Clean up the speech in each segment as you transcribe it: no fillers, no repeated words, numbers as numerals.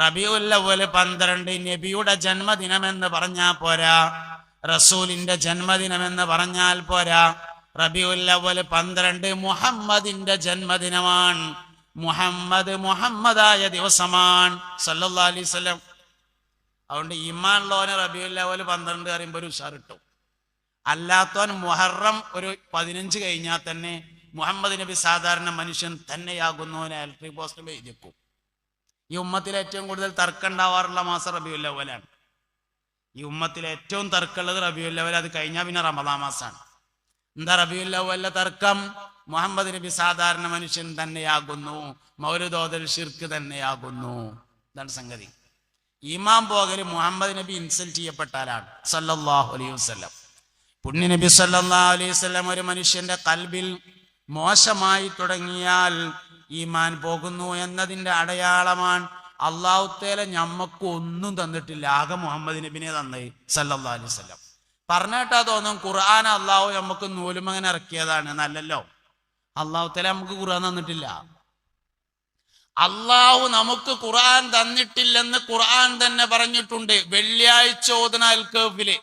റബീഉൽ അവ്വൽ 12 നബിയുടെ ജന്മദിനമെന്ന് പറഞ്ഞാൽ പോരാ, റസൂലിന്റെ ജന്മദിനമെന്ന് പറഞ്ഞാൽ പോരാ. റബീഉൽ അവ്വൽ 12 മുഹമ്മദിന്റെ ജന്മദിനമാണ്. മുഹമ്മദായ ദിവസമാണ് സല്ലല്ലാഹു അലൈഹി വസല്ലം. അതുകൊണ്ട് ഈമാനുള്ളവന് റബീഉൽ അവ്വൽ 12 പറയുമ്പോൾ ഒരു ഉഷാർ കിട്ടും. അല്ലാത്തവൻ മുഹറം ഒരു 15 കഴിഞ്ഞാൽ തന്നെ മുഹമ്മദ് നബി സാധാരണ മനുഷ്യൻ തന്നെയാകുന്നവനെ ഇലക്ട്രിക് പോസ്റ്റ് എഴുതിക്കും. ഈ ഉമ്മത്തിൽ ഏറ്റവും കൂടുതൽ തർക്കം ഉണ്ടാവാറുള്ള മാസം റബീഉൽ അവ്വലാണ്. ഈ ഉമ്മത്തിൽ ഏറ്റവും തർക്കമുള്ളത് റബീഉൽ അവ്വൽ. അത് കഴിഞ്ഞാൽ പിന്നെ റമദാൻ മാസമാണ്. എന്താ റബീഉൽ അവ്വലിലെ തർക്കം? മുഹമ്മദ് നബി സാധാരണ മനുഷ്യൻ തന്നെയാകുന്നു, മൗലിദ് ഓതൽ ശിർക്ക് തന്നെയാകുന്നു. ഇതാണ് സംഗതി. ഈമാൻ പോകൽ മുഹമ്മദ് നബി ഇൻസൾട്ട് ചെയ്യപ്പെട്ടാലാണ് സല്ലല്ലാഹു അലൈഹി വസല്ലം. പുണ്യ നബി സല്ലല്ലാഹു അലൈഹി വസല്ലം ഒരു മനുഷ്യന്റെ കൽബിൽ മോശമായി തുടങ്ങിയാൽ ഈമാൻ പോകുന്നു എന്നതിന്റെ അടയാളമാണ്. അല്ലാഹു തആല ഞമ്മക്ക് ഒന്നും തന്നിട്ടില്ല, ആകെ മുഹമ്മദ് നബിനെ തന്നേ സല്ലല്ലാഹു അലൈഹി വസല്ലം. പറഞ്ഞേട്ടാ തോന്നും ഖുർആൻ അല്ലാഹു നമുക്ക് നൂലുമങ്ങനെ ഇറക്കിയതാണ്. നല്ലല്ലോ, അല്ലാഹു തആല നമുക്ക് ഖുർആൻ തന്നിട്ടില്ല. അല്ലാഹു നമുക്ക് ഖുർആൻ തന്നിട്ടില്ലെന്ന് ഖുർആൻ തന്നെ പറഞ്ഞിട്ടുണ്ട്. വെള്ളിയാഴ്ച ഓതുന അൽ കഹ്ഫില്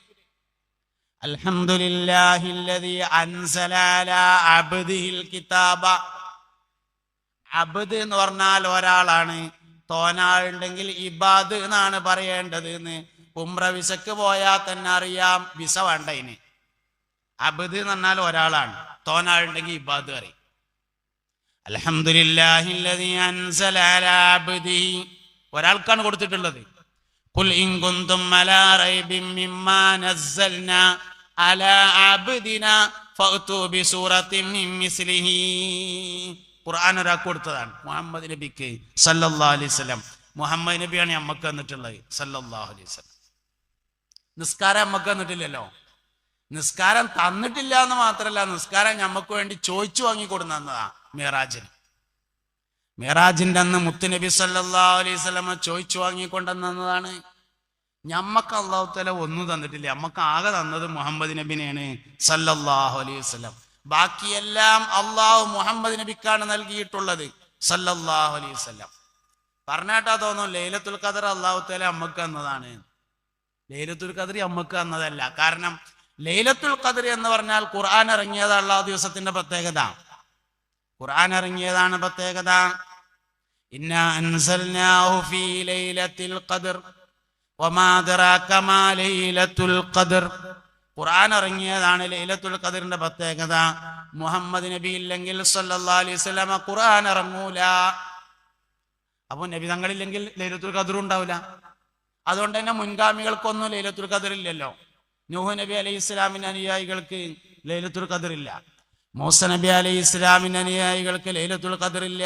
അൽഹംദുലില്ലാഹില്ലദീ അൻസല അലാ അബ്ദിഹിൽ കിതാബ. അബ്ദ് എന്ന് പറഞ്ഞാൽ ഒരാളാണ്. തോനാളുണ്ടെങ്കിൽ ഇബാദ് എന്നാണ് പറയേണ്ടത് എന്ന് ഉംറ വിസക്ക് പോയാൽ തന്നെ അറിയാം. വിസ വേണ്ട ഇനി. അബ്ദ് എന്ന് പറഞ്ഞാൽ ഒരാളാണ്, തോനാളുണ്ടെങ്കിൽ ഇബാദ് പറയും. അൽഹംദുലില്ലാഹില്ലദീ അൻസല അലാ അബ്ദിഹി ഒരാൾക്കാണ് കൊടുത്തിട്ടുള്ളത്. ഖുൽ ഇൻ കുൻതും അലാ റൈബിൻ മിമ്മാ നസ്സൽനാ അലാ അബ്ദിനാ ഫഅ്തു ബിസൂറത്തിൻ മിൻ മിസ്ലിഹി. ഖുർആൻ ഒരാൾക്ക് കൊടുത്തതാണ്, മുഹമ്മദ് നബിക്ക് സല്ലല്ലാഹു അലൈഹി വസല്ലം. മുഹമ്മദ് നബിയാണ് നമുക്ക് തന്നിട്ടുള്ളത് സല്ലല്ലാഹു അലൈഹി വസല്ലം. നിസ്കാരം നമുക്ക് തന്നിട്ടില്ലല്ലോ. നിസ്കാരം തന്നിട്ടില്ല എന്ന് മാത്രമല്ല, നിസ്കാരം നമുക്ക് വേണ്ടി ചോദിച്ചു വാങ്ങിക്കൊടുന്നതാ മിറാജിന്. മിറാജിന്റെ അന്ന് മുത്തുനബി സല്ലല്ലാഹു അലൈഹി വസല്ലം ചോദിച്ചു വാങ്ങിക്കൊണ്ടുവന്നതാണ്. ഞമ്മക്ക് അല്ലാഹു തആല ഒന്നും തന്നിട്ടില്ല, നമുക്ക് ആകെ തന്നത് മുഹമ്മദ് നബിനെയാണ് സല്ലല്ലാഹു അലൈഹി വസല്ലം. ബാക്കിയെല്ലാം അള്ളാഹു മുഹമ്മദ് നബിക്കാണ് നൽകിയിട്ടുള്ളത് സല്ലല്ലാഹു അലൈഹി വസല്ലം. പറഞ്ഞാട്ടാ തോന്നും ലൈലത്തുൽ ഖദർ അല്ലാഹു തആല നമുക്ക് തന്നതാണ്. ലൈലത്തുൽ ഖദർ നമുക്ക് തന്നതല്ല. കാരണം ലൈലത്തുൽ ഖദർ എന്ന് പറഞ്ഞാൽ ഖുർആൻ ഇറങ്ങിയതാണ് ആ ദിവസത്തിന്റെ പ്രത്യേകത. ഖുർആൻ ഇറങ്ങിയതാണ് പ്രത്യേകത. ഇന്നാ അൻസൽനാഹു ഫീ ലൈലത്തിൽ ഖദർ വമാ അദ്റാക മാ ലൈലത്തുൽ ഖദർ. ഖുർആൻ ഇറങ്ങിയതാണ് ലൈലത്തുൽ ഖദറിന്റെ പ്രത്യേകത. മുഹമ്മദ് നബി ഇല്ലെങ്കിൽ സല്ലല്ലാഹു അലൈഹി വസല്ലം ഖുർആൻ ഇറങ്ങൂല. അപ്പൊ നബി തങ്ങളില്ലെങ്കിൽ ലൈലത്തുൽ ഖദർ ഉണ്ടാവില്ല. അതുകൊണ്ട് തന്നെ മുൻഗാമികൾക്കൊന്നും ലൈലത്തുൽ ഖദർ ഇല്ലല്ലോ. നൂഹ് നബി അലൈഹി ഇസ്ലാമിന്റെ അനുയായികൾക്ക് ലൈലത്തുൽ ഖദർ ഇല്ല. മൂസ നബി അലൈഹി ഇസ്ലാമിന്റെ അനുയായികൾക്ക് ലൈലത്തുൽ ഖദർ ഇല്ല.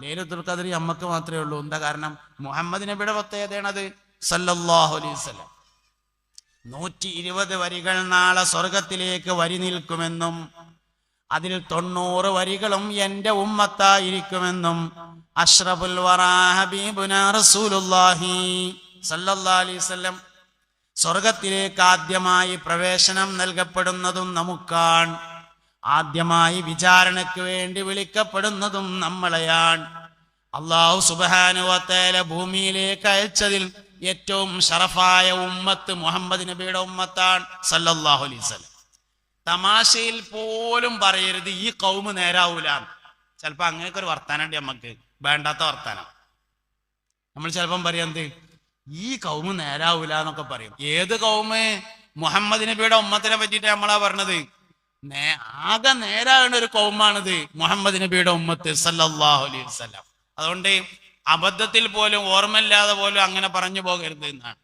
ലൈലത്തുൽ ഖദർ നമുക്ക് മാത്രമേ ഉള്ളൂ. എന്താ കാരണം? മുഹമ്മദ് നബിയുടെ പ്രത്യേകതയാണത് സല്ലല്ലാഹു അലൈഹി വസല്ലം. 120 വരികൾ നാളെ സ്വർഗത്തിലേക്ക് വരി നിൽക്കുമെന്നും അതിൽ 90 വരികളും എന്റെ ഉമ്മത്തായിരിക്കുമെന്നും അഷ്റഫുൽ വറാ ഹബീബുനാ റസൂലുള്ളാഹി സല്ലല്ലാഹു അലൈഹി വസല്ലം. സ്വർഗത്തിലേക്ക് ആദ്യമായി പ്രവേശനം നൽകപ്പെടുന്നതും നമുക്കാണ്. ആദ്യമായി വിചാരണയ്ക്ക് വേണ്ടി വിളിക്കപ്പെടുന്നതും നമ്മളെയാണ്. അല്ലാഹു സുബ്ഹാനഹു വ തആല ഭൂമിയിലേക്ക് അയച്ചതിൽ ഏറ്റവും ഷറഫായ ഉമ്മത്ത് മുഹമ്മദ് നബിയുടെ ഉമ്മത്താണ് സല്ലല്ലാഹു അലൈഹി വസല്ലം. തമാശയിൽ പോലും പറയരുത് ഈ ഖൗമ് നേരാവൂല. ചിലപ്പോ അങ്ങനെയൊക്കെ ഒരു വർത്താനുണ്ട്, നമുക്ക് വേണ്ടാത്ത വർത്താനം. നമ്മൾ ചിലപ്പം പറയാന്ത് ഈ ഖൗമ് നേരാവൂല എന്നൊക്കെ പറയും. ഏത് ഖൗമ്? മുഹമ്മദ് നബിയുടെ ഉമ്മത്തിനെ പറ്റിയിട്ട് നമ്മളാ പറഞ്ഞത്. ആകെ നേരാകുന്ന ഒരു ഖൗമാണിത് മുഹമ്മദ് നബിയുടെ ഉമ്മത്ത് സല്ലല്ലാഹു അലൈഹി വസല്ലം. അതുകൊണ്ട് അബദ്ധത്തിൽ പോലും ഓർമ്മയില്ലാതെ പോലും അങ്ങനെ പറഞ്ഞു പോകരുത് എന്നാണ്.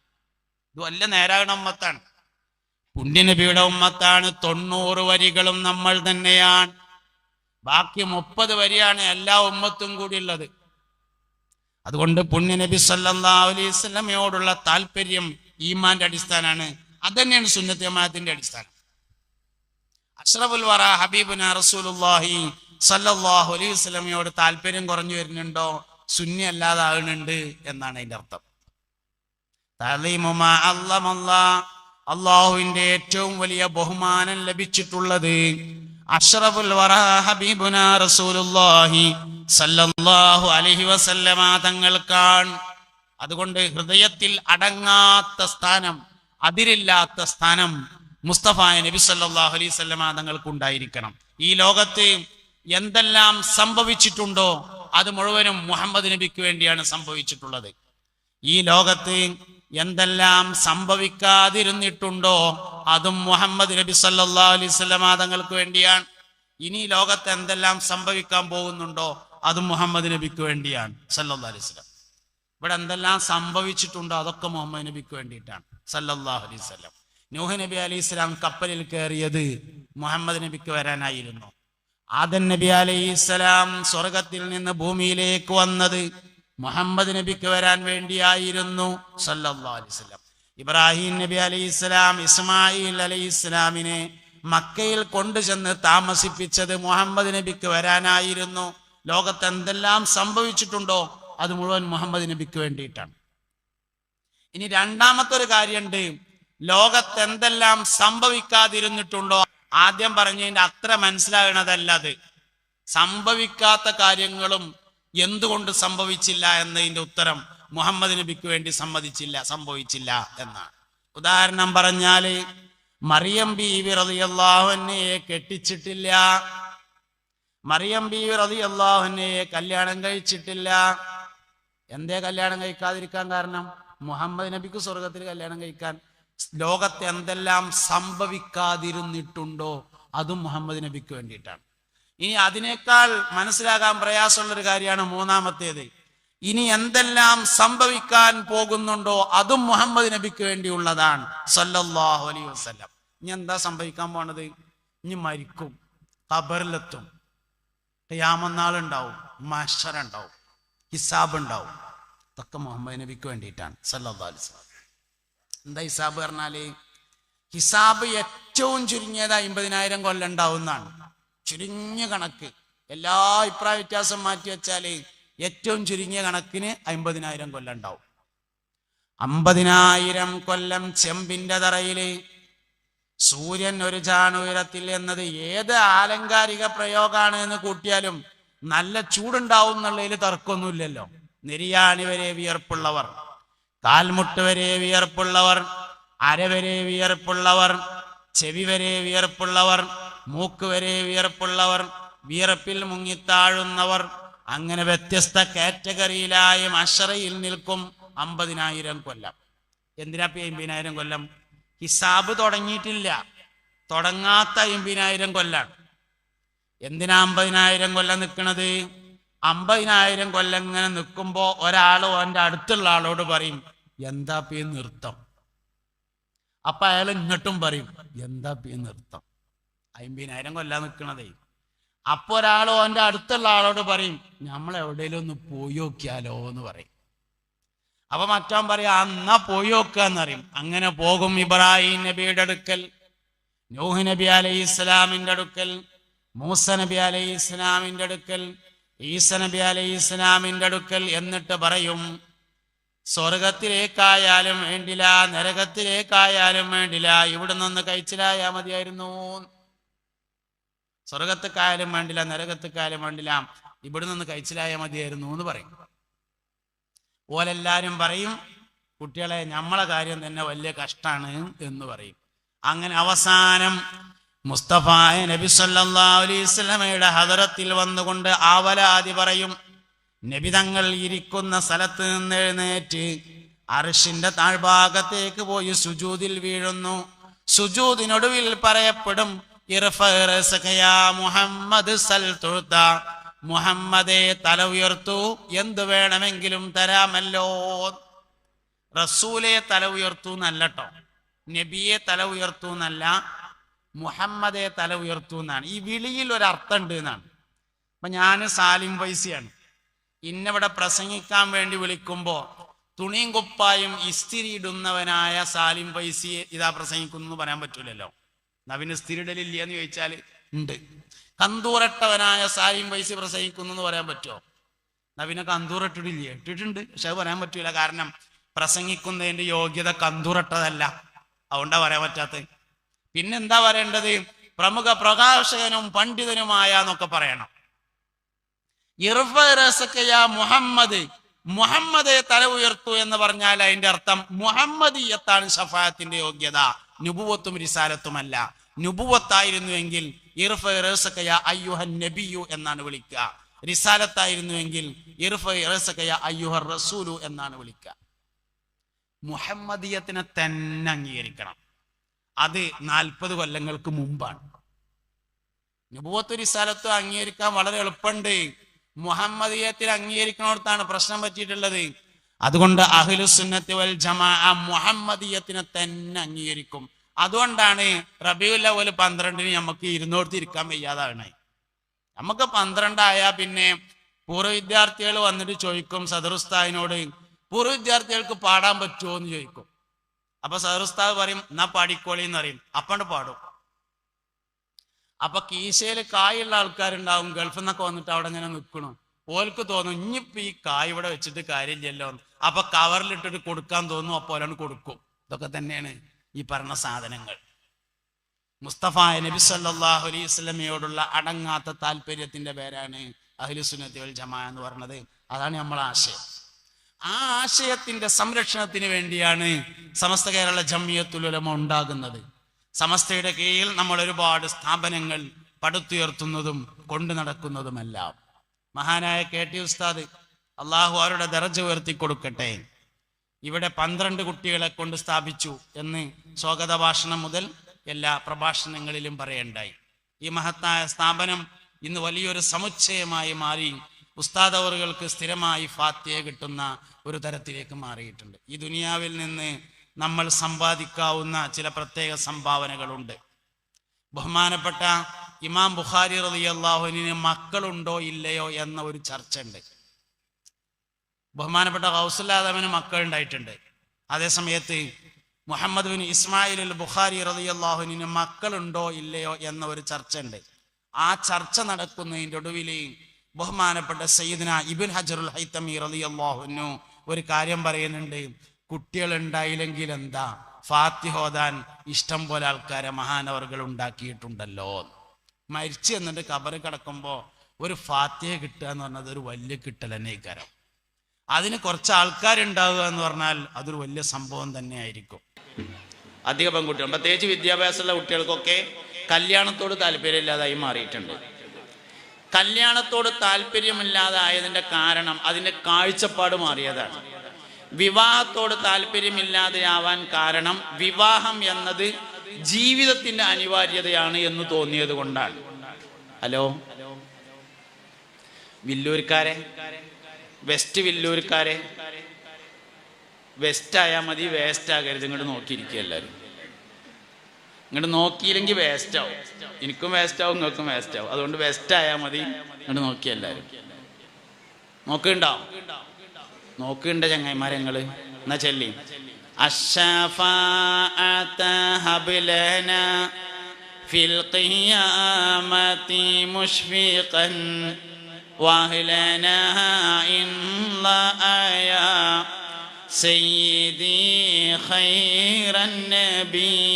ഇത് വല്ല നേരാകണ ഉമ്മത്താണ്, പുണ്യനബിയുടെ ഉമ്മത്താണ്. 90 വരികളും നമ്മൾ തന്നെയാണ്. ബാക്കി 30 വരിയാണ് എല്ലാ ഉമ്മത്തും കൂടി ഉള്ളത്. അതുകൊണ്ട് പുണ്യനബി സല്ലല്ലാഹു അലൈഹി വസല്ലമയോടുള്ള താല്പര്യം ഈമാന്റെ അടിസ്ഥാനമാണ്. അതന്നെയാണ് സുന്നത്ത് ജമാഅത്തിന്റെ അടിസ്ഥാനം. അഷ്റഫുൽ വറാ ഹബീബുനാ റസൂലുള്ളാഹി സല്ലല്ലാഹു അലൈഹി വസല്ലമയോട് താല്പര്യം കുറഞ്ഞു വരുന്നുണ്ടോ? സുന്നി അല്ലാതാകുന്നുണ്ട് എന്നാണ് അതിന്റെ അർത്ഥം. അള്ളാഹുവിന്റെ ഏറ്റവും വലിയ ബഹുമാനം ലഭിച്ചിട്ടുള്ളത് അഷ്റഫുൽ വറാ ഹബീബുനാ റസൂലുള്ളാഹി സല്ലല്ലാഹു അലൈഹി വസല്ലമ തങ്ങൾക്കാണ്. അതുകൊണ്ട് ഹൃദയത്തിൽ അടങ്ങാത്ത സ്ഥാനം, അതിരില്ലാത്ത സ്ഥാനം മുസ്തഫ നബി സല്ലല്ലാഹു അലൈഹി വസല്ലമ തങ്ങൾക്ക് ഉണ്ടായിരിക്കണം. ഈ ലോകത്ത് എന്തെല്ലാം സംഭവിച്ചിട്ടുണ്ടോ അത് മുഴുവനും മുഹമ്മദ് നബിക്ക് വേണ്ടിയാണ് സംഭവിച്ചിട്ടുള്ളത്. ഈ ലോകത്ത് എന്തെല്ലാം സംഭവിക്കാതിരുന്നിട്ടുണ്ടോ അതും മുഹമ്മദ് നബി സല്ലല്ലാഹു അലൈഹി വസല്ലമ തങ്ങൾക്ക് വേണ്ടിയാണ്. ഇനി ലോകത്ത് എന്തെല്ലാം സംഭവിക്കാൻ പോകുന്നുണ്ടോ അതും മുഹമ്മദ് നബിക്ക് വേണ്ടിയാണ് സല്ലല്ലാഹു അലൈഹി വസല്ലം. ഇവിടെ എന്തെല്ലാം സംഭവിച്ചിട്ടുണ്ടോ അതൊക്കെ മുഹമ്മദ് നബിക്ക് വേണ്ടിയിട്ടാണ് സല്ലല്ലാഹു അലൈഹി വസല്ലം. നൂഹ് നബി അലൈഹി സ്വലാം കപ്പലിൽ കയറിയത് മുഹമ്മദ് നബിക്ക് വരാനായിരുന്നു. ആദം നബി അലൈഹി സ്വലാം സ്വർഗത്തിൽ നിന്ന് ഭൂമിയിലേക്ക് വന്നത് മുഹമ്മദ് നബിക്ക് വരാൻ വേണ്ടിയായിരുന്നു സല്ലല്ലാഹു അലൈഹി വസല്ലം. ഇബ്രാഹിം നബി അലൈഹി സ്വലാം ഇസ്മായിൽ അലൈഹി സ്വലാമിനെ മക്കയിൽ കൊണ്ടുചെന്ന് താമസിപ്പിച്ചത് മുഹമ്മദ് നബിക്ക് വരാനായിരുന്നു. ലോകത്ത് എന്തെല്ലാം സംഭവിച്ചിട്ടുണ്ടോ അത് മുഴുവൻ മുഹമ്മദ് നബിക്ക് വേണ്ടിയിട്ടാണ്. ഇനി രണ്ടാമത്തെ ഒരു കാര്യമുണ്ട്, ലോകത്ത് എന്തെല്ലാം സംഭവിക്കാതിരുന്നിട്ടുണ്ടോ. ആദ്യം പറഞ്ഞതിന്റെ അത്ര മനസ്സിലാകണതല്ല അത്. സംഭവിക്കാത്ത കാര്യങ്ങളും എന്തുകൊണ്ട് സംഭവിച്ചില്ല എന്നതിന്റെ ഉത്തരം മുഹമ്മദ് നബിക്ക് വേണ്ടി സംഭവിച്ചില്ല എന്നാണ്. ഉദാഹരണം പറഞ്ഞാല് മറിയം ബീവി റളിയല്ലാഹു അൻഹയെ കെട്ടിച്ചിട്ടില്ല, മറിയം ബീവി റളിയല്ലാഹു അൻഹയെ കല്യാണം കഴിച്ചിട്ടില്ല. എന്തേ കല്യാണം കഴിക്കാതിരിക്കാൻ കാരണം? മുഹമ്മദ് നബിക്ക് സ്വർഗത്തിൽ കല്യാണം കഴിക്കാൻ. ലോകത്ത് എന്തെല്ലാം സംഭവിക്കാതിരുന്നിട്ടുണ്ടോ അതും മുഹമ്മദ് നബിക്ക് വേണ്ടിയിട്ടാണ്. ഇനി അതിനേക്കാൾ മനസ്സിലാകാൻ പ്രയാസമുള്ളൊരു കാര്യമാണ് മൂന്നാമത്തേത്. ഇനി എന്തെല്ലാം സംഭവിക്കാൻ പോകുന്നുണ്ടോ അതും മുഹമ്മദ് നബിക്ക് വേണ്ടിയുള്ളതാണ് സല്ലല്ലാഹു അലൈഹി വസല്ലം. ഇനി എന്താ സംഭവിക്കാൻ പോണത്? ഇനി മരിക്കും, ഖബറിലെത്തും, ഖിയാമത്ത് നാളുണ്ടാവും, മഹ്ശർ ഉണ്ടാവും, ഹിസാബ് ഉണ്ടാവും. ഇതൊക്കെ മുഹമ്മദ് നബിക്ക് വേണ്ടിയിട്ടാണ് സല്ലല്ലാഹു അലൈഹി വസല്ലം. എന്താ ഹിസാബ് പറഞ്ഞാല്? ഹിസാബ് ഏറ്റവും ചുരുങ്ങിയത് 50,000 കൊല്ലം ഉണ്ടാവുന്നതാണ്. ചുരുങ്ങിയ കണക്ക്, എല്ലാ അഭിപ്രായ വ്യത്യാസം മാറ്റി വെച്ചാല് ഏറ്റവും ചുരുങ്ങിയ കണക്കിന് 50,000 കൊല്ലം ഉണ്ടാവും. 50,000 കൊല്ലം ചെമ്പിന്റെ തറയില് സൂര്യൻ ഒരു ചാണുയരത്തിൽ എന്നത് ഏത് ആലങ്കാരിക പ്രയോഗമാണ് എന്ന് കൂട്ടിയാലും നല്ല ചൂടുണ്ടാവും എന്നുള്ളതിൽ തർക്കമൊന്നുമില്ലല്ലോ. നെരിയാണി വരെ വിയർപ്പുള്ളവർ, കാൽമുട്ട് വരെ വിയർപ്പുള്ളവർ, അരവരെ വിയർപ്പുള്ളവർ, ചെവി വരെ വിയർപ്പുള്ളവർ, മൂക്ക് വരെ വിയർപ്പുള്ളവർ, വിയർപ്പിൽ മുങ്ങിത്താഴുന്നവർ, അങ്ങനെ വ്യത്യസ്ത കാറ്റഗറിയിലായി മഹ്ശറയിൽ നിൽക്കും 50,000 കൊല്ലം. എന്തിനാ 50,000 കൊല്ലം? ഹിസാബ് തുടങ്ങിയിട്ടില്ല, തുടങ്ങാത്ത 50,000 കൊല്ലാണ്. എന്തിനാ 50,000 കൊല്ലം നിൽക്കണത്? 50,000 കൊല്ലം ഇങ്ങനെ നിൽക്കുമ്പോ ഒരാൾ ഓൻ്റെ അടുത്തുള്ള ആളോട് പറയും എന്താ നൃത്തം. അപ്പൊ അയാൾ ഇങ്ങോട്ടും പറയും എന്താ നൃത്തം. 50,000 കൊല്ലം നിൽക്കണതേ. അപ്പൊ ഒരാൾ ഓൻ്റെ അടുത്തുള്ള ആളോട് പറയും നമ്മൾ എവിടെയെങ്കിലും ഒന്ന് പോയി നോക്കിയാലോ എന്ന് പറയും. അപ്പൊ മറ്റവൻ പറയാ എന്നാ പോയി നോക്കാന്നറിയും. അങ്ങനെ പോകും ഇബ്രാഹിം നബിയുടെ അടുക്കൽ, നൂഹ് നബി അലൈഹി ഇസ്ലാമിന്റെ അടുക്കൽ, മൂസ നബി അലൈഹി ഇസ്ലാമിന്റെ അടുക്കൽ, ഈസ നബി അലൈഹി ഇസ്ലാമിന്റെ അടുക്കൽ. എന്നിട്ട് പറയും സ്വർഗത്തിലേക്കായാലും വേണ്ടില്ല, നരകത്തിലേക്കായാലും വേണ്ടില്ല, ഇവിടെ നിന്ന് കഴിച്ചിലായാ മതിയായിരുന്നു. സ്വർഗത്തേക്കായാലും വേണ്ടില്ല, നരകത്തേക്കായാലും വേണ്ടില്ല, ഇവിടെ നിന്ന് കഴിച്ചിലായാ മതിയായിരുന്നു എന്ന് പറയും. ഓലെല്ലാരും പറയും കുട്ടികളെ നമ്മളെ കാര്യം തന്നെ വലിയ കഷ്ടാണ് എന്ന് പറയും. അങ്ങനെ അവസാനം മുസ്തഫ നബി സല്ലല്ലാഹു അലൈഹി വസല്ലമയുടെ ഹദറത്തിൽ വന്നുകൊണ്ട് ആവലാതി പറയും. നബി തങ്ങൾ ഇരിക്കുന്ന സ്ഥലത്ത് നിന്ന് എഴുന്നേറ്റ് അർശിന്റെ താഴ്ഭാഗത്തേക്ക് പോയി സുജൂദിൽ വീഴുന്നു. സുജൂദിനൊടുവിൽ പറയപ്പെടും മുഹമ്മദ് മുഹമ്മദേ തല ഉയർത്തു, എന്ത് വേണമെങ്കിലും തരാമല്ലോ. റസൂലെ തല ഉയർത്തു എന്നല്ലോ, നബിയെ തല ഉയർത്തു എന്നല്ല, മുഹമ്മദെ തല ഉയർത്തു എന്നാണ്. ഈ വിളിയിൽ ഒരർത്ഥം ഉണ്ട് എന്നാണ്. അപ്പൊ ഞാൻ സാലിം ഫൈസിയാണ്. ഇന്നിവിടെ പ്രസംഗിക്കാൻ വേണ്ടി വിളിക്കുമ്പോ തുണിയും കുപ്പായും ഇസ്തിരി ഇടുന്നവനായ സാലിം ഫൈസിയെ ഇതാ പ്രസംഗിക്കുന്നു പറയാൻ പറ്റൂലല്ലോ. നവിന് ഇസ്തിരി ഇടലില്ല എന്ന് ചോദിച്ചാൽ ഉണ്ട്. കന്തൂറട്ടവനായ സാലിം ഫൈസി പ്രസംഗിക്കുന്നു എന്ന് പറയാൻ പറ്റുമോ? നവിനെ കന്തൂറട്ടിടില്ലേ? ഇട്ടിട്ടുണ്ട്, പക്ഷെ അത് പറയാൻ പറ്റൂല. കാരണം പ്രസംഗിക്കുന്നതിന്റെ യോഗ്യത കന്തൂറട്ടതല്ല, അതുകൊണ്ടാ പറയാൻ പറ്റാത്തത്. പിന്നെന്താ പറയേണ്ടത്? പ്രമുഖ പ്രകാശകനും പണ്ഡിതനുമായ എന്നൊക്കെ പറയണം. മുഹമ്മദ്, മുഹമ്മദെ തല ഉയർത്തു എന്ന് പറഞ്ഞാൽ അതിന്റെ അർത്ഥം മുഹമ്മദീയത്താണ് ഷഫാഅത്തിന്റെ യോഗ്യത, നുബുവത്തും റിസാലത്തുമല്ല. നുബുവത്തായിരുന്നുവെങ്കിൽ ഇർഫ റസക യാ അയ്യുഹൻ നബിയു എന്നാണ് വിളിക്കുക. റിസാലത്തായിരുന്നുവെങ്കിൽ ഇർഫ റസക യാ അയ്യുഹർ റസൂലു എന്നാണ് വിളിക്കുക. മുഹമ്മദീയത്തിനെ തന്നെ അംഗീകരിക്കണം. അത് 40 കൊല്ലങ്ങൾക്ക് മുമ്പാണ്. നുബുവത്തും റിസാലത്തും അംഗീകരിക്കാൻ വളരെ എളുപ്പമുണ്ട്. മുഹമ്മദീയത്തിൽ അംഗീകരിക്കുന്നിടത്താണ് പ്രശ്നം പറ്റിയിട്ടുള്ളത്. അതുകൊണ്ട് അഹ്ലുസുന്നത്തി വൽ ജമാഅ മുഹമ്മദീയത്തിനെ തന്നെ അംഗീകരിക്കും. അതുകൊണ്ടാണ് റബീഉൽ അവ്വൽ 12 നമുക്ക് ഇരുന്നോടത്ത് ഇരിക്കാൻ വയ്യാതാണ്. നമുക്ക് 12 ആയാൽ പിന്നെ പൂർവ്വ വിദ്യാർത്ഥികൾ വന്നിട്ട് ചോദിക്കും സദറുസ്താദിനോട്, പൂർവ്വ വിദ്യാർത്ഥികൾക്ക് പാടാൻ പറ്റുമോ എന്ന് ചോദിക്കും. അപ്പൊ സദറുസ്താദ് പറയും എന്നാ പാടിക്കോളി എന്ന് പറയും. അപ്പണ്ട് പാടും. അപ്പൊ കീശയിൽ കായുള്ള ആൾക്കാരുണ്ടാവും, ഗൾഫിൽ നിന്നൊക്കെ വന്നിട്ട് അവിടെ ഇങ്ങനെ നിൽക്കണു. ഓൽക്ക് തോന്നും ഇനിയിപ്പോ ഈ കായ് ഇവിടെ വെച്ചിട്ട് കാര്യമില്ലല്ലോ. അപ്പൊ കവറിലിട്ടിട്ട് കൊടുക്കാൻ തോന്നും. അപ്പോൾ ഒരാൾ കൊടുക്കും. ഇതൊക്കെ തന്നെയാണ് ഈ പറഞ്ഞ സാധനങ്ങൾ. മുസ്തഫ നബി സല്ലല്ലാഹു അലൈഹി വസല്ലമയോടുള്ള അടങ്ങാത്ത താല്പര്യത്തിന്റെ പേരാണ് അഹ്ലുസുന്നത്തി വൽ ജമാഅ എന്ന് പറയുന്നത്. അതാണ് നമ്മളെ ആശയം. ആ ആശയത്തിന്റെ സംരക്ഷണത്തിന് വേണ്ടിയാണ് സമസ്ത കേരള ജംഇയ്യത്തുൽ ഉലമ ഉണ്ടാകുന്നത്. സമസ്തയുടെ കീഴിൽ നമ്മൾ ഒരുപാട് സ്ഥാപനങ്ങൾ പടുത്തുയർത്തുന്നതും കൊണ്ടു നടക്കുന്നതുമെല്ലാം. മഹാനായ KT ഉസ്താദ് അള്ളാഹു അവരുടെ ദറജ ഉയർത്തി കൊടുക്കട്ടെ, ഇവിടെ 12 കുട്ടികളെ കൊണ്ട് സ്ഥാപിച്ചു എന്ന് സ്വാഗത ഭാഷണം മുതൽ എല്ലാ പ്രഭാഷണങ്ങളിലും പറയണ്ടായി. ഈ മഹത്തായ സ്ഥാപനം ഇന്ന് വലിയൊരു സമുച്ചയമായി മാറി ഉസ്താദ് അവറുകൾക്ക് സ്ഥിരമായി ഫാത്തിഹ കിട്ടുന്ന ഒരു തരത്തിലേക്ക് മാറിയിട്ടുണ്ട്. ഈ ദുനിയാവിൽ നിന്ന് നമ്മൾ സമ്പാദിക്കാവുന്ന ചില പ്രത്യേക സംഭാവനകളുണ്ട്. ബഹുമാനപ്പെട്ട ഇമാം ബുഖാരി റളിയല്ലാഹു അൻഹു മക്കളുണ്ടോ ഇല്ലയോ എന്ന ഒരു ചർച്ച ഉണ്ട്. ബഹുമാനപ്പെട്ട ഗൗസുൽ ആദമിന് മക്കൾ ഉണ്ടായിട്ടുണ്ട്. അതേസമയത്ത് മുഹമ്മദ് ബിൻ ഇസ്മായിൽ അൽ ബുഖാരി റളിയല്ലാഹു അൻഹു മക്കളുണ്ടോ ഇല്ലയോ എന്ന ഒരു ചർച്ച ഉണ്ട്. ആ ചർച്ച നടക്കുന്നതിൻ്റെ ഒടുവിൽ ബഹുമാനപ്പെട്ട സയ്യിദ്ന ഇബ്ൻ ഹജറുൽ ഹൈതമി റളിയല്ലാഹു അൻഹു ഒരു കാര്യം പറയുന്നുണ്ട്. കുട്ടികൾ ഉണ്ടായില്ലെങ്കിൽ എന്താ, ഫാത്തിഹ ഓതാൻ ഇഷ്ടം പോലെ ആൾക്കാരെ മഹാനവർകൾ ഉണ്ടാക്കിയിട്ടുണ്ടല്ലോ. മരിച്ചു എന്നിട്ട് ഖബറ് കിടക്കുമ്പോൾ ഒരു ഫാത്തിഹ കിട്ടുക എന്ന് പറഞ്ഞത് ഒരു വലിയ കിട്ടൽ തന്നെ കാരം. അതിന് കുറച്ച് ആൾക്കാരുണ്ടാവുക എന്ന് പറഞ്ഞാൽ അതൊരു വലിയ സംഭവം തന്നെ ആയിരിക്കും. അധിക പെൺകുട്ടികൾ, പ്രത്യേകിച്ച് വിദ്യാഭ്യാസമുള്ള കുട്ടികൾക്കൊക്കെ കല്യാണത്തോട് താല്പര്യമില്ലാതായി മാറിയിട്ടുണ്ട്. കല്യാണത്തോട് താല്പര്യമില്ലാതായതിൻ്റെ കാരണം അതിൻ്റെ കാഴ്ചപ്പാട് മാറിയതാണ്. വിവാഹത്തോട് താല്പര്യമില്ലാതെയാവാൻ കാരണം വിവാഹം എന്നത് ജീവിതത്തിന്റെ അനിവാര്യതയാണ് എന്ന് തോന്നിയത് കൊണ്ടാണ്. ഹലോ വില്ലൂർക്കാരെ, വെസ്റ്റ് വില്ലൂർക്കാരെ, വെസ്റ്റ് ആയാൽ മതി, വേസ്റ്റ് ആകരുത്. ഇങ്ങോട്ട് നോക്കിയിരിക്കുക എല്ലാവരും. ഇങ്ങോട്ട് നോക്കിയില്ലെങ്കിൽ വേസ്റ്റ് ആവും. എനിക്കും വേസ്റ്റ് ആവും, നിങ്ങൾക്കും വേസ്റ്റ് ആവും. അതുകൊണ്ട് വെസ്റ്റ് ആയാൽ മതി. ഇങ്ങോട്ട് നോക്കിയ എല്ലാവരും. നോക്കുന്നുണ്ടോ? നോക്കുന്നുണ്ട് ചങ്ങായിമാരെ നിങ്ങൾ. എന്നാ ചൊല്ലി الشفاعة هب لنا في القيامة مشفقا واهلنا إن الله يا سيدي خير النبي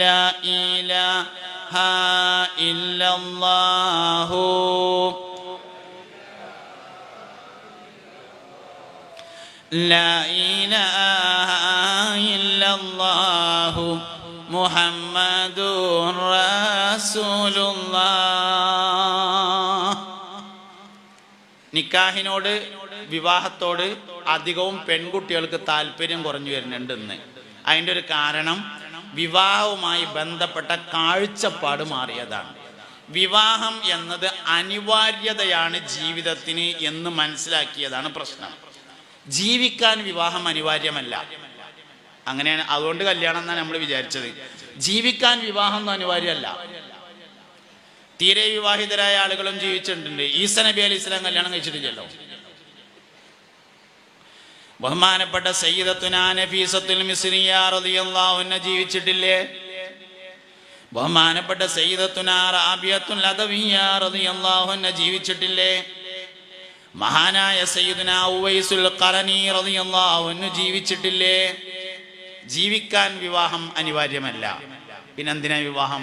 لا إله إلا الله لا إله إلا الله محمد رسول الله. നിക്കാഹിനോട്, വിവാഹത്തോട് അധികവും പെൺകുട്ടികൾക്ക് താല്പര്യം കുറഞ്ഞു വരുന്നുണ്ട് ഇന്ന്. അതിൻ്റെ ഒരു കാരണം വിവാഹവുമായി ബന്ധപ്പെട്ട കാഴ്ചപ്പാട് മാറിയതാണ്. വിവാഹം എന്നത് അനിവാര്യതയാണ് ജീവിതത്തിന് എന്ന് മനസ്സിലാക്കിയതാണ് പ്രശ്നം. ജീവിക്കാൻ വിവാഹം അനിവാര്യമല്ല. അങ്ങനെയാണ്. അതുകൊണ്ട് കല്യാണം എന്നാണ് നമ്മൾ വിചാരിച്ചത്. ജീവിക്കാൻ വിവാഹം ഒന്നും അനിവാര്യമല്ല. തീരെ വിവാഹിതരായ ആളുകളും ജീവിച്ചിട്ടുണ്ട്. ഈസ നബി അലൈഹി സ്വലാം കല്യാണം കഴിച്ചിട്ടില്ലല്ലോ. ബഹുമാനപ്പെട്ട സയ്യിദത്തുനാ നഫീസത്തുൽ മിസ്രിയ റളിയല്ലാഹു അൻഹ ജീവിച്ചിട്ടില്ലേ? ബഹുമാനപ്പെട്ട സയ്യിദത്തുനാ റാബിയത്തുൽ അദവിയ്യ റളിയല്ലാഹു അൻഹ ജീവിച്ചിട്ടില്ലേ? മഹാനായ സയ്യിദുനാ ഉവൈസുൽ ഖറനി റളിയല്ലാഹു അൻഹു ജീവിച്ചിട്ടില്ലേ? ജീവിക്കാൻ വിവാഹം അനിവാര്യമല്ല. പിന്നെന്തിനാ വിവാഹം?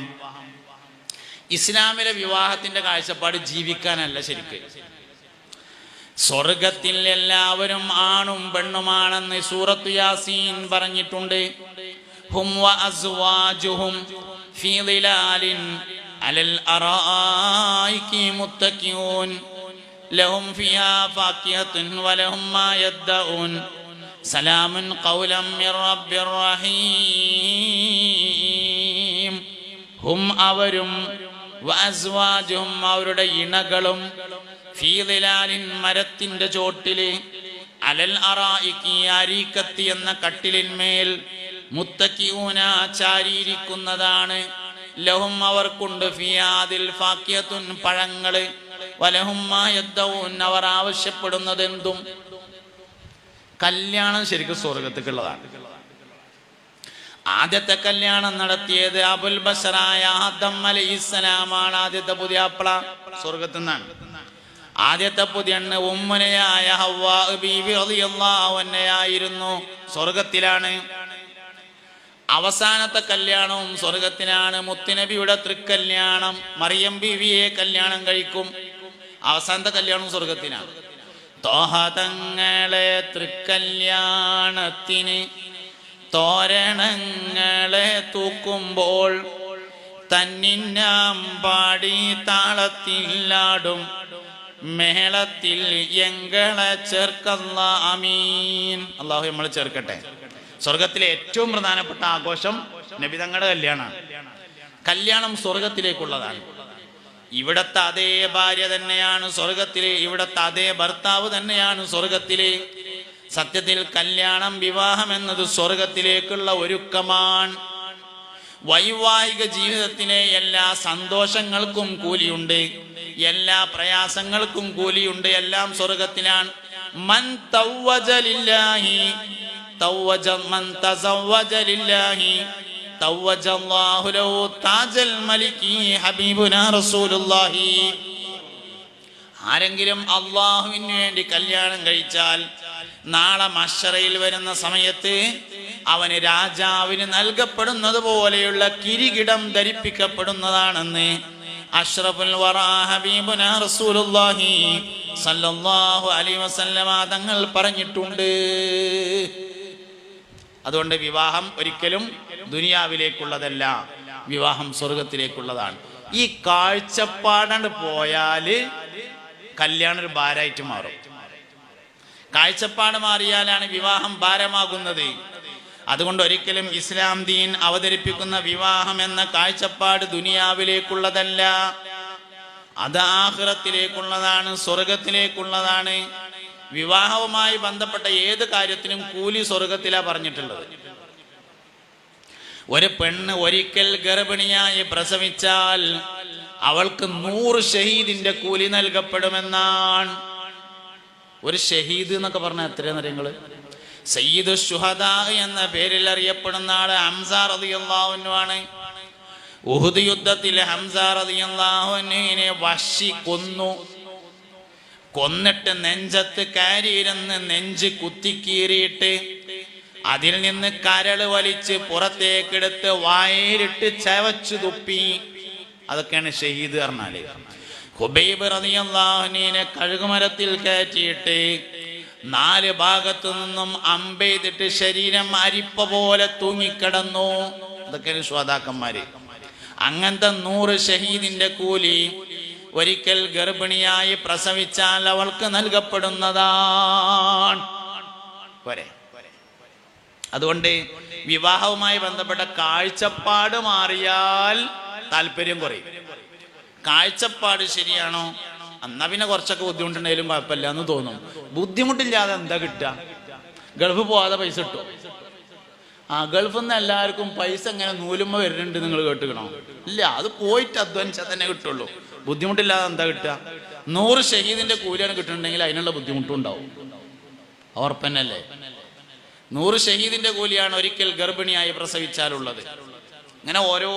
ഇസ്ലാമിലെ വിവാഹത്തിന്റെ കാഴ്ചപ്പാട് ജീവിക്കാനല്ല. ശരിക്ക് സ്വർഗത്തിൽ എല്ലാവരും ആണും പെണ്ണുമാണെന്ന് സൂറത്ത് യാസീൻ പറഞ്ഞിട്ടുണ്ട്. ഹും വഅസ്വാജുഹും ഫീ ളിലാലിൻ അലൽ അറായികി മുത്തഖിഊൻ ലഹും ഫിഹാ ഫാകിഹത്തുൻ വലഹും മാ യദ്ദഊൻ സലാമുൻ ഖൗലൻ മിർ റബ്ബിർ റഹീം. ഹും അവരും വഅസ്വാജുഹും അവരുടെ ഇണകളും ഫീ ളിലാലിൻ മരത്തിന്റെ ചോട്ടില് അലൽ അറായികി അരീക്കത്തി എന്ന കട്ടിലിന്മേൽ മുത്തഖിഊന ചാരിയിരിക്കുന്നതാണ്. ലഹും അവർക്കുണ്ട് ഫിയാദിൽ ഫാക്കിയത്തുൻ പഴങ്ങള് വലഹും മാ യദ്ദഊൻ അവർ ആവശ്യപ്പെടുന്നതെന്തും. കല്യാണം ശരിക്കും സ്വർഗത്തേക്കുള്ളതാണ്. ആദ്യത്തെ കല്യാണം നടത്തിയത് അബുൽ ബശറായ ആദം അലൈഹിസ്സലാമാണ്. ആദ്യത്തെ പുതിയാപ്പള സ്വർഗത്തിൽ നിന്നാണ്. ആദ്യത്തെ പുതിയണ്ണ് ഉമ്മനയായ ഹവ്വാ ബീവി റളിയല്ലാഹു അൻഹയായിരുന്നു, സ്വർഗത്തിലാണ്. അവസാനത്തെ കല്യാണവും സ്വർഗത്തിലാണ്. മുത്തുനബിയുടെ തൃക്കല്യാണം മറിയം ബീവിയെ കല്യാണം കഴിക്കും. അവസാനത്തെ കല്യാണവും സ്വർഗത്തിലാണ്. ത്വഹ തങ്ങളെ തൃക്കല്യാണത്തിന് തോരണങ്ങളെ തൂക്കുമ്പോൾ തന്നിന്നാം പാടി താളത്തിലാടും മേളത്തിൽ എങ്ങളെ ചേർക്കല്ല അമീൻ. അല്ലാഹു നമ്മളെ ചേർക്കട്ടെ. സ്വർഗത്തിലെ ഏറ്റവും പ്രധാനപ്പെട്ട ആഘോഷം നബി തങ്ങളുടെ കല്യാണമാണ്. കല്യാണം സ്വർഗത്തിലേക്കുള്ളതാണ്. ഇവിടത്തെ അതേ ഭാര്യ തന്നെയാണ് സ്വർഗത്തിലെ, ഇവിടത്തെ അതേ ഭർത്താവ് തന്നെയാണ് സ്വർഗത്തിലെ. സത്യത്തിൽ കല്യാണം, വിവാഹം എന്നത് സ്വർഗത്തിലേക്കുള്ള ഒരുക്കമാണ്. വൈവാഹിക ജീവിതത്തിലെ എല്ലാ സന്തോഷങ്ങൾക്കും കൂലിയുണ്ട്, എല്ലാ പ്രയാസങ്ങൾക്കും കൂലിയുണ്ട്. എല്ലാം സ്വർഗത്തിലാണ്. മൻ തവ്വജ ലില്ലാഹി തവ്വജ മൻ തസവ്വജ ലില്ലാഹി തവ്വജല്ലാഹു ലഹു താജൽ മലികി ഹബീബുനാ റസൂലുള്ളാഹി. ആരെങ്കിലും അല്ലാഹുവിന് വേണ്ടി കല്യാണം കഴിച്ചാൽ നാളെ മഹ്ശറയിൽ വരുന്ന സമയത്ത് അവന് രാജാവിന് നൽകപ്പെടുന്നത് പോലെയുള്ള കിരീടം ധരിപ്പിക്കപ്പെടുന്നതാണെന്ന് അഷ്റഫുൽ വറാ ഹബീബുനാ റസൂലുള്ളാഹി സല്ലല്ലാഹു അലൈഹി വസല്ലമ തങ്ങൾ പറഞ്ഞിട്ടുണ്ട്. അതുകൊണ്ട് വിവാഹം ഒരിക്കലും ദുനിയാവിലേക്കുള്ളതല്ല, വിവാഹം സ്വർഗത്തിലേക്കുള്ളതാണ്. ഈ കാഴ്ചപ്പാടാണ്ട് പോയാല് കല്യാണം ഒരു ഭാരമായിട്ട് മാറും. കാഴ്ചപ്പാട് മാറിയാലാണ് വിവാഹം ഭാരമാകുന്നത്. അതുകൊണ്ട് ഒരിക്കലും ഇസ്ലാം ദീൻ അവതരിപ്പിക്കുന്ന വിവാഹം എന്ന കാഴ്ചപ്പാട് ദുനിയാവിലേക്കുള്ളതല്ല, അത് ആഖിറത്തിലേക്കുള്ളതാണ്, സ്വർഗത്തിലേക്കുള്ളതാണ്. വിവാഹവുമായി ബന്ധപ്പെട്ട ഏത് കാര്യത്തിനും കൂലി സ്വർഗത്തിലാ പറഞ്ഞിട്ടുള്ളത്. ഒരു പെണ്ണ് ഒരിക്കൽ ഗർഭിണിയായി പ്രസവിച്ചാൽ അവൾക്ക് 100 ഷഹീദിന്റെ കൂലി നൽകപ്പെടുമെന്നാണ്. ഒരു ഷഹീദ് എന്നൊക്കെ പറഞ്ഞാൽ എത്രയാണ് നിങ്ങള്? സയ്യിദു ശുഹദാ എന്ന പേരിൽ അറിയപ്പെടുന്ന ആള് ഹംസ റളിയല്ലാഹു അൻഹു ആണ്. ഉഹുദ് യുദ്ധത്തിൽ ഹംസ റളിയല്ലാഹു അൻഹുവിനെ വഹ്ശി കൊന്നു. കൊന്നിട്ട് നെഞ്ചത്ത് കയറിയിരുന്ന് നെഞ്ച് കുത്തിക്കീറിയിട്ട് അതിൽ നിന്ന് കരള് വലിച്ച് പുറത്തേക്കെടുത്ത് വായിലിട്ട് ചവച്ചു തുപ്പി. അതൊക്കെയാണ് ഷഹീദ് പറഞ്ഞാല്. ഖുബൈബ് റളിയല്ലാഹു അൻഹുവിനെ കഴുകുമരത്തിൽ കയറ്റിയിട്ട് 4 ഭാഗത്തു നിന്നും അമ്പെയ്തിട്ട് ശരീരം അരിപ്പ പോലെ തൂങ്ങിക്കിടന്നു. അതൊക്കെയാണ് ശുഹദാക്കന്മാര്. അങ്ങനത്തെ 100 ഷഹീദിന്റെ കൂലി ഒരിക്കൽ ഗർഭിണിയായി പ്രസവിച്ചാൽ അവൾക്ക് നൽകപ്പെടുന്നതാണ്. പോരെ? അതുകൊണ്ട് വിവാഹവുമായി ബന്ധപ്പെട്ട കാഴ്ചപ്പാട് മാറിയാൽ താല്പര്യം കുറയും. കാഴ്ചപ്പാട് ശരിയാണോ, എന്നാ പിന്നെ കുറച്ചൊക്കെ ബുദ്ധിമുട്ടുണ്ടെങ്കിലും കുഴപ്പമില്ല എന്ന് തോന്നും. ബുദ്ധിമുട്ടില്ലാതെ എന്താ കിട്ടുക? ഗൾഫ് പോവാതെ പൈസ കിട്ടും. ഗൾഫിൽ നിന്ന് എല്ലാവർക്കും പൈസ എങ്ങനെ നൂലുമ്പ വരുന്നുണ്ട് നിങ്ങൾ കേട്ടുക്കണോ? ഇല്ല, അത് പോയിട്ട് അധ്വാനിച്ചാൽ തന്നെ കിട്ടുള്ളൂ. ബുദ്ധിമുട്ടില്ലാതെ എന്താ കിട്ടുക? 100 ഷഹീദിന്റെ കൂലിയാണ് കിട്ടുന്നുണ്ടെങ്കിൽ അതിനുള്ള ബുദ്ധിമുട്ടും ഉണ്ടാവും. ഉറപ്പന്നല്ലേ? 100 ഷഹീദിന്റെ കൂലിയാണ് ഒരിക്കൽ ഗർഭിണിയായി പ്രസവിച്ചാലുള്ളത്. ഇങ്ങനെ ഓരോ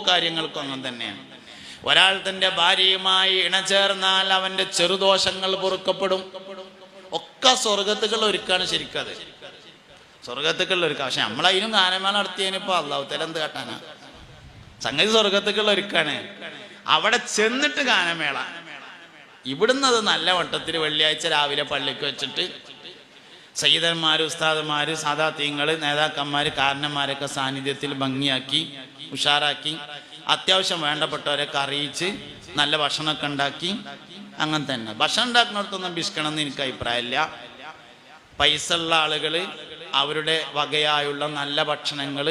കാര്യങ്ങൾക്കും അങ്ങനെ തന്നെയാണ്. ഒരാൾ തന്റെ ഭാര്യയുമായി ഇണചേർന്നാൽ അവന്റെ ചെറുദോഷങ്ങൾ പൊറുക്കപ്പെടും. ഒക്കെ സ്വർഗത്തുക്കുള്ള ഒരുക്കാണ് ശരിക്കത്. സ്വർഗത്തുക്കുള്ള ഒരുക്ക. പക്ഷെ നമ്മളതിനും ഗാനമേള നടത്തിയതിനിപ്പോ അല്ലാഹു തആല എന്ത് കാട്ടാനാ? സംഗതി സ്വർഗത്തുക്കുള്ള ഒരുക്കാണ്. അവിടെ ചെന്നിട്ട് ഗാനമേള, ഇവിടുന്ന് അത് നല്ല വട്ടത്തിൽ വെള്ളിയാഴ്ച രാവിലെ പള്ളിക്ക് വെച്ചിട്ട് സയ്യിദന്മാർ, ഉസ്താദന്മാർ, സാദാത്യങ്ങൾ, നേതാക്കന്മാർ, കാരണന്മാരൊക്കെ സാന്നിധ്യത്തിൽ ഭംഗിയാക്കി ഉഷാറാക്കി അത്യാവശ്യം വേണ്ടപ്പെട്ടവരൊക്കെ അറിയിച്ച് നല്ല ഭക്ഷണമൊക്കെ ഉണ്ടാക്കി. അങ്ങനെ തന്നെ ഭക്ഷണം ഉണ്ടാക്കുന്നിടത്തൊന്നും പിശുക്കണമെന്ന് എനിക്ക് അഭിപ്രായമില്ല. പൈസ ഉള്ള ആളുകൾ അവരുടെ വകയായുള്ള നല്ല ഭക്ഷണങ്ങൾ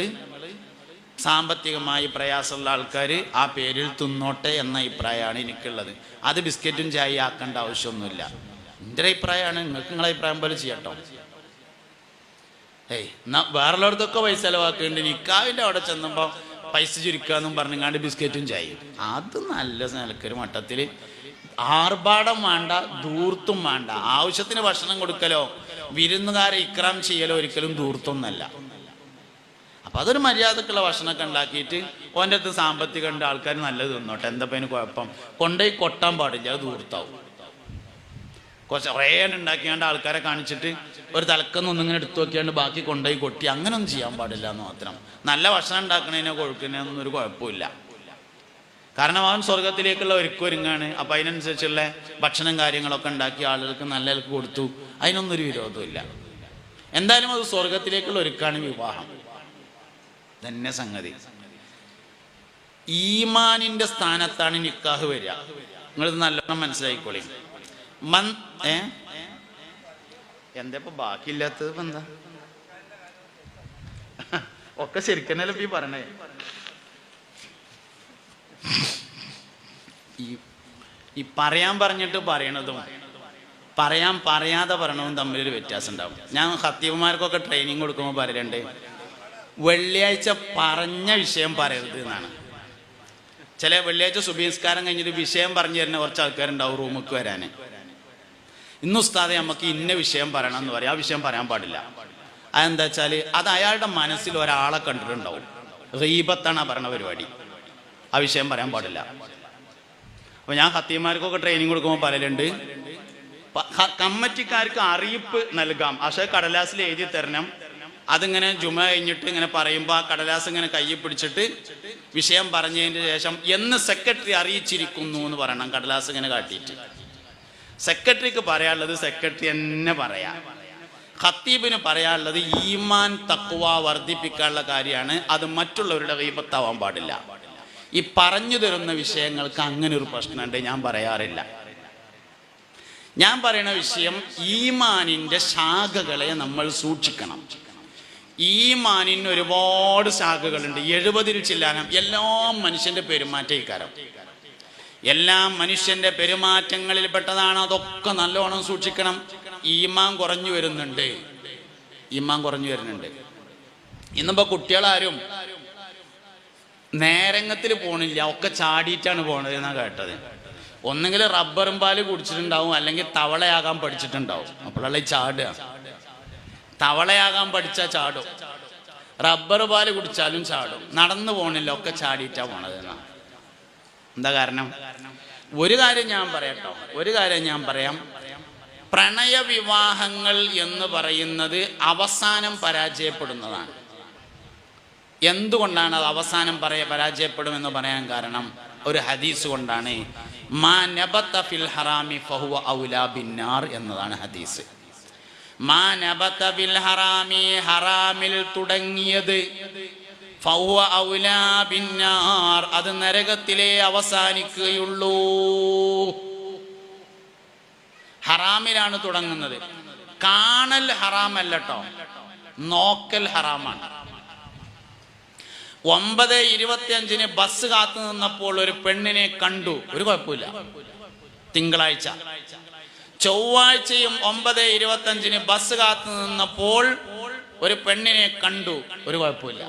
സാമ്പത്തികമായി പ്രയാസമുള്ള ആൾക്കാർ ആ പേരിൽ തിന്നോട്ടെ എന്ന അഭിപ്രായമാണ് എനിക്കുള്ളത്. അത് ബിസ്ക്കറ്റും ചായ ആക്കേണ്ട ആവശ്യമൊന്നുമില്ല. എൻ്റെ അഭിപ്രായമാണ്. നിങ്ങൾക്ക് നിങ്ങളെ അഭിപ്രായം പോലെ ചെയ്യട്ടോ. വേറെയുള്ളവർക്കൊക്കെ പൈസ ചിലവാക്കുന്നുണ്ട്. നിക്കാവിൻ്റെ അവിടെ ചെന്നുമ്പോൾ പൈസ ചുരുക്കാന്നും പറഞ്ഞാണ്ട് ബിസ്ക്കറ്റും ചായയും. അത് നല്ല നിലക്കൊരു മട്ടത്തിൽ ആർഭാടം വേണ്ട, ധൂർത്തും വേണ്ട. ആവശ്യത്തിന് ഭക്ഷണം കൊടുക്കലോ വിരുന്നുകാരെ ഇക്രാം ചെയ്യലോ ഒരിക്കലും ധൂർത്തൊന്നല്ല. അപ്പം അതൊരു മര്യാദക്കുള്ള ഭക്ഷണമൊക്കെ ഉണ്ടാക്കിയിട്ട് ഓൻ്റെ അടുത്ത് സാമ്പത്തികം ഉണ്ട്, ആൾക്കാർ നല്ലത് തിന്നോട്ടെ, എന്താ അതിന് കുഴപ്പം. കൊണ്ടുപോയി കൊട്ടാൻ പാടില്ല, അത് ധൂർത്താവും. കുറേ ഉണ്ടാക്കിയാണ്ട് ആൾക്കാരെ കാണിച്ചിട്ട് ഒരു തലക്കൊന്നും ഒന്നിങ്ങനെ എടുത്തു നോക്കിയാണ്ട് ബാക്കി കൊണ്ടുപോയി കൊട്ടി അങ്ങനെയൊന്നും ചെയ്യാൻ പാടില്ല എന്ന് മാത്രം. നല്ല ഭക്ഷണം ഉണ്ടാക്കണതിനോ കൊഴുക്കുന്നതിനൊന്നും ഒരു കുഴപ്പമില്ല. കാരണം അവൻ സ്വർഗത്തിലേക്കുള്ള ഒരുങ്ങാണ്. അപ്പം അതിനനുസരിച്ചുള്ള ഭക്ഷണം കാര്യങ്ങളൊക്കെ ഉണ്ടാക്കി ആളുകൾക്ക് നല്ലവർക്ക് കൊടുത്തു. അതിനൊന്നും ഒരു വിരോധമില്ല. എന്തായാലും അത് സ്വർഗത്തിലേക്കുള്ള ഒരുക്കാണ് വിവാഹം തന്നെ സംഗതി. ഈമാനിന്റെ സ്ഥാനത്താണ് നിക്കാഹ് വരിക. നിങ്ങളിത് നല്ലോണം മനസ്സിലായിക്കോളി. എന്താ ഇപ്പൊ ബാക്കിയില്ലാത്തത്? ഇപ്പൊ എന്താ ഒക്കെ ശരിക്കന്നല്ലേ ഈ പറഞ്ഞേ. ഈ പറയാൻ പറഞ്ഞിട്ട് പറയണതും പറയാതെ പറയണതും തമ്മിലൊരു വ്യത്യാസം ഉണ്ടാവും. ഞാൻ ഖത്തീബുമാർക്കൊക്കെ ട്രെയിനിങ് കൊടുക്കുമ്പോൾ പറയലുണ്ട്, വെള്ളിയാഴ്ച പറഞ്ഞ വിഷയം പറയരുത് എന്നാണ്. ചില വെള്ളിയാഴ്ച സുബഹിസ്കാരം കഴിഞ്ഞിട്ട് വിഷയം പറഞ്ഞു തരുന്ന കുറച്ച് ആൾക്കാരുണ്ടാവും റൂമിക്ക് വരാൻ. ഇന്ന് ഉസ്താദെ നമുക്ക് ഇന്ന വിഷയം പറയണം എന്ന് പറയും. ആ വിഷയം പറയാൻ പാടില്ല. അതെന്താ വെച്ചാൽ അത് അയാളുടെ മനസ്സിൽ ഒരാളെ കണ്ടിട്ടുണ്ടാവും. ഗീബത്താണ് ആ പറഞ്ഞ പരിപാടി. ആ വിഷയം പറയാൻ പാടില്ല. അപ്പോൾ ഞാൻ ഖത്തീബുമാർക്കൊക്കെ ട്രെയിനിങ് കൊടുക്കുമ്പോൾ പറയലുണ്ട്, കമ്മിറ്റിക്കാർക്ക് അറിയിപ്പ് നൽകാം, പക്ഷേ കടലാസിൽ എഴുതി തരണം. അതിങ്ങനെ ജുമ കഴിഞ്ഞിട്ട് ഇങ്ങനെ പറയുമ്പോൾ ആ കടലാസ് ഇങ്ങനെ കയ്യിൽ പിടിച്ചിട്ട് വിഷയം പറഞ്ഞതിന് ശേഷം എന്ന് സെക്രട്ടറി അറിയിച്ചിരിക്കുന്നു എന്ന് പറയണം. കടലാസ് ഇങ്ങനെ കാട്ടിയിട്ട് സെക്രട്ടറിക്ക് പറയാനുള്ളത് സെക്രട്ടറി തന്നെ പറയാം. ഖത്തീബിന് പറയാനുള്ളത് ഈമാൻ തഖ്വ വർദ്ധിപ്പിക്കാനുള്ള കാര്യമാണ്. അത് മറ്റുള്ളവരുടെ ഗീബത്താവാൻ പാടില്ല. ഈ പറഞ്ഞു തരുന്ന വിഷയങ്ങൾക്ക് അങ്ങനെ ഒരു പ്രശ്നമുണ്ട്. ഞാൻ പറയാറില്ല. ഞാൻ പറയുന്ന വിഷയം ഈമാനിൻ്റെ ശാഖകളെ നമ്മൾ സൂക്ഷിക്കണം. ഈമാനിന് ഒരുപാട് ശാഖകളുണ്ട്. 70-ൽ ചില്ലാനം. എല്ലാം മനുഷ്യൻ്റെ പെരുമാറ്റക്കാരം, എല്ലാം മനുഷ്യൻ്റെ പെരുമാറ്റങ്ങളിൽ പെട്ടതാണ്. അതൊക്കെ നല്ലോണം സൂക്ഷിക്കണം. ഈമാൻ കുറഞ്ഞു വരുന്നുണ്ട്. ഇന്നിപ്പോൾ കുട്ടികളാരും നേരങ്ങത്തിൽ പോണില്ല, ഒക്കെ ചാടിയിട്ടാണ് പോണത് എന്നാണ് കേട്ടത്. ഒന്നെങ്കിൽ റബ്ബറും പാല് കുടിച്ചിട്ടുണ്ടാവും, അല്ലെങ്കിൽ തവളയാകാൻ പഠിച്ചിട്ടുണ്ടാവും. അപ്പോഴല്ല ചാടുക. തവളയാകാൻ പഠിച്ചാൽ ചാടും, റബ്ബർ പാല് കുടിച്ചാലും ചാടും. നടന്നു പോണില്ല, ഒക്കെ ചാടിയിട്ടാണ് പോണത് എന്നാണ്. എന്താ കാരണം? ഒരു കാര്യം ഞാൻ പറയാം. പ്രണയവിവാഹങ്ങൾ എന്ന് പറയുന്നത് അവസാനം പരാജയപ്പെടുന്നതാണ്. എന്തുകൊണ്ടാണ് അത് അവസാനം പരാജയപ്പെടുമെന്ന് പറയാൻ കാരണം ഒരു ഹദീസ് കൊണ്ടാണ്. മാ നബത ഫിൽ ഹറാമി ഫഹുവ ഔലാ ബിന്നാർ എന്നതാണ് ഹദീസ്. മാ നബത ഫിൽ ഹറാമി, ഹറാമിൽ തുടങ്ങിയത്, ഫഹുവ ഔലാ ബിന്നാർ, അത് നരകത്തിലേ അവസാനിക്കുകയുള്ളൂ. ഹറാമിലാണ് തുടങ്ങുന്നത്. കാണൽ ഹറാമല്ല കേട്ടോ, നോക്കൽ ഹറാമാണ്. 9:25 ബസ് കാത്തു നിന്നപ്പോൾ ഒരു പെണ്ണിനെ കണ്ടു, ഒരു കുഴപ്പമില്ല. തിങ്കളാഴ്ച. ചൊവ്വാഴ്ചയും 9:25 ബസ് കാത്തു നിന്നപ്പോൾ ഒരു പെണ്ണിനെ കണ്ടു, ഒരു കുഴപ്പമില്ല.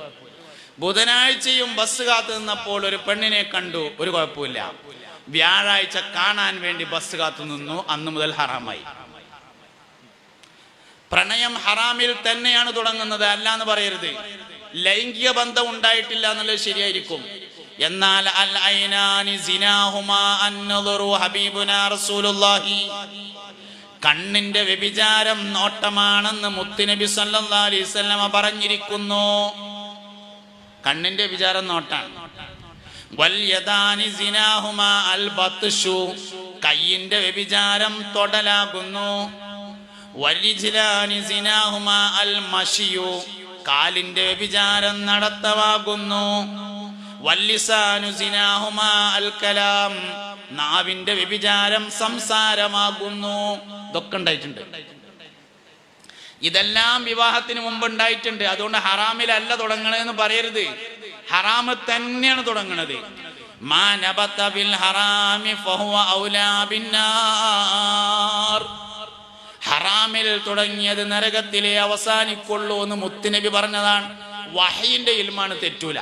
ബുധനാഴ്ചയും ബസ് കാത്തു നിന്നപ്പോൾ ഒരു പെണ്ണിനെ കണ്ടു, ഒരു കുഴപ്പമില്ല. വ്യാഴാഴ്ച കാണാൻ വേണ്ടി ബസ് കാത്തു നിന്നു, അന്ന് മുതൽ ഹറാമായി. പ്രണയം ഹറാമിൽ തന്നെയാണ് തുടങ്ങുന്നത്, അല്ലാന്ന് പറയരുത്. ലൈംഗിക ബന്ധം ഉണ്ടായിട്ടില്ല എന്നുള്ളത് ശരിയായിരിക്കും. എന്നാൽ അൽ ഐനാനി സിനാഹുമാ അന്നദറു ഹബീബുനാ റസൂലുള്ളാഹി, കണ്ണിന്റെ വ്യഭിചാരം നോട്ടമാണെന്ന് മുത്തുനബി സല്ലല്ലാഹു അലൈഹി വസല്ലമ പറഞ്ഞിരിക്കുന്നു. കണ്ണിന്റെ വിചാരം നോട്ടാണ്. വൽ യദാനി സിനാഹുമാ അൽ ബത്ഷു, കയ്യിന്റെ വ്യഭിചാരം തൊടലാകുന്നു. വരിജിലാനി സിനാഹുമാ അൽ മഷിയു, കാലിന്റെ വ്യഭിചാരം നടത്തവാകുന്നു. വല്ലിസാനു സിനാഹുമാ അൽ കലാം, നാവിന്റെ വ്യഭിചാരം സംസാരമാകുന്നു. ഇതൊക്കെ ഉണ്ടായിട്ടുണ്ട്. ഇതെല്ലാം വിവാഹത്തിന് മുമ്പ് ഉണ്ടായിട്ടുണ്ട്. അതുകൊണ്ട് ഹറാമിലല്ല തുടങ്ങണതെന്ന് പറയരുത്, ഹറാമ് തന്നെയാണ് തുടങ്ങണത്. മാ നബത ബിൽ ഹറാമി ഫഹുവ ഔലാ ബിന്നാർ, ഹറാമിൽ തുടങ്ങിയത് നരകത്തിലെ അവസാനിക്കുള്ളൂ എന്ന് മുത്തുനബി പറഞ്ഞതാണ്. വഹയിന്റെ ഇൽമാണ്, തെറ്റൂല.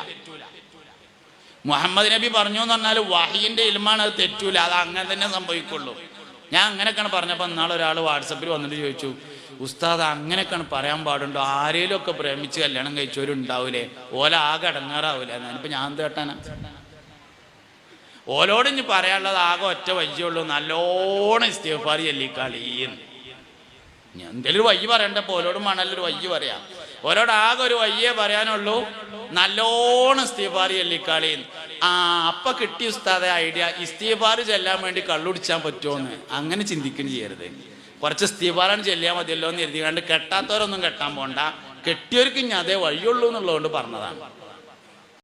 മുഹമ്മദ് നബി പറഞ്ഞു എന്ന് പറഞ്ഞാൽ വഹയിന്റെ ഇൽമാണ്, അത് തെറ്റൂല, അത് അങ്ങനെ തന്നെ സംഭവിക്കുള്ളൂ. ഞാൻ അങ്ങനെയൊക്കെയാണ് പറഞ്ഞപ്പോൾ നാളെ ഒരാൾ വാട്സപ്പിൽ വന്നിട്ട് ചോദിച്ചു, ഉസ്താദ് അങ്ങനെയൊക്കെയാണ് പറയാൻ പാടുണ്ടോ? ആരേലും ഒക്കെ പ്രേമിച്ച് കല്യാണം കഴിച്ചവരുണ്ടാവൂലേ, ഓല ആകെ അടങ്ങാറാവൂലേ? ഞാനിപ്പോൾ ഞാൻ എന്ത് കേട്ടാനാ? ഓലോട് ഇനി പറയാനുള്ളത് ആകെ ഒറ്റ വയ്യുള്ളൂ, നല്ലോണം ഇസ്തിഗ്ഫാർ ചൊല്ലിക്കളീന്ന്. ഞാൻ എന്തെങ്കിലും ഒരു വയ്യ പറയണ്ടപ്പോൾ ഓലോടും വേണമല്ലോ ഒരു വയ്യ പറയാം. ഓലോട് ആകെ ഒരു വയ്യേ പറയാനുള്ളൂ, നല്ലോണം ഇസ്തിഗ്ഫാർ ചൊല്ലിക്കളീന്ന്. അപ്പൊ കിട്ടിയ ഉസ്താദെ ഐഡിയ, ഇസ്തിഗ്ഫാർ ചെല്ലാൻ വേണ്ടി കള്ളുടിച്ചാൻ പറ്റുമോന്ന് അങ്ങനെ ചിന്തിക്കുകയും ചെയ്യരുത്. കുറച്ച് ഇസ്തിഗ്ഫാറാണ് ചെല്ലിയാൽ മതിയല്ലോ എന്ന് കരുതി കണ്ട് കെട്ടാത്തവരൊന്നും കെട്ടാൻ പോണ്ട, കെട്ടിയവർക്ക് ഇനി അതേ വഴിയുള്ളൂ എന്നുള്ളതുകൊണ്ട് പറഞ്ഞതാണ്.